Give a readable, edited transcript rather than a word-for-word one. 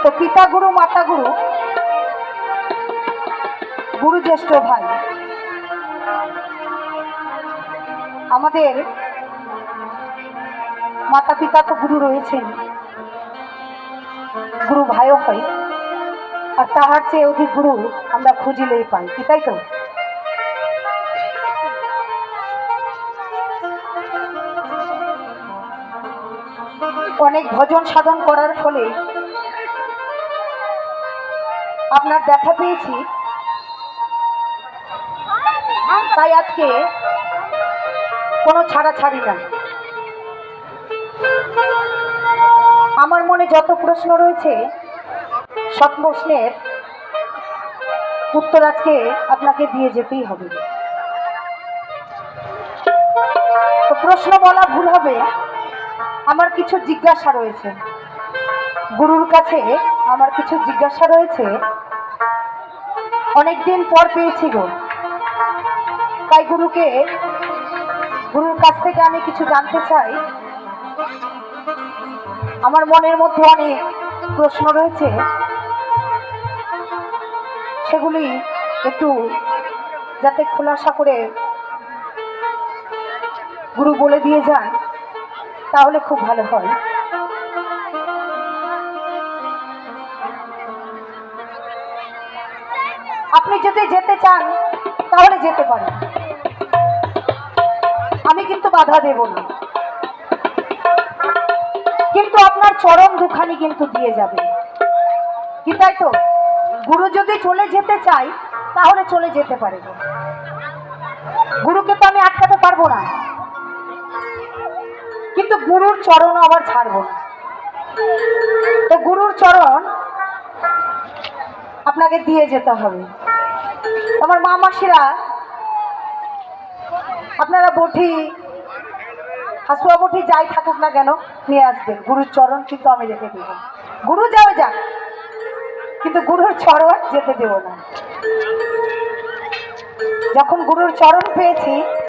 তো পিতা গুরু মাতা গুরু গুরু জ্যেষ্ঠ ভাই আমাদের মাতা পিতা তো গুরু রয়েছেন, গুরু ভাইও হয়, আর তাহার চেয়ে অধিক গুরু আমরা খুঁজিলেই পাই, কি তাই তো? অনেক ভজন সাধন করার ফলে আপনার দেখা পেয়েছি, তাই আজকে কোনো ছাড়াছাড়ি নাই। আমার মনে যত প্রশ্ন রয়েছে সব প্রশ্নের উত্তর আজকে আপনাকে দিয়ে যেতেই হবে। তো প্রশ্ন বলা ভুল হবে, আমার কিছু জিজ্ঞাসা রয়েছে গুরুর কাছে, আমার কিছু জিজ্ঞাসা রয়েছে, অনেকদিন পর পেয়েছি গো, তাই গুরুর কাছ থেকে আমি কিছু জানতে চাই। আমার মনের মধ্যে অনেক প্রশ্ন রয়েছে, সেগুলি একটু যাতে খোলাসা করে গুরু বলে দিয়ে যান তাহলে খুব ভালো হয়। আপনি যদি যেতে চান তাহলে যেতে পারেন, আমি কিন্তু বাধা দেব না, কিন্তু আপনার চরম দুখানি কিন্তু দিয়ে যাবে, কি তাই তো? গুরু যদি চলে যেতে চাই তাহলে চলে যেতে পারে, গুরুকে তো আমি আটকাতে পারবো না, কিন্তু গুরুর চরণ আবার ছাড়বো না। তো গুরুর চরণ আপনাকে দিয়ে যেতে হবে। আমার মা মাসিরা আপনারা বটি হাসুয়া বটি যাই থাকুক না কেন নিয়ে আসবেন, গুরুর চরণ কিন্তু আমি রেখে দেব। গুরু যাবে যাক, কিন্তু গুরুর চরণ যেতে দেব না। যখন গুরুর চরণ পেয়েছি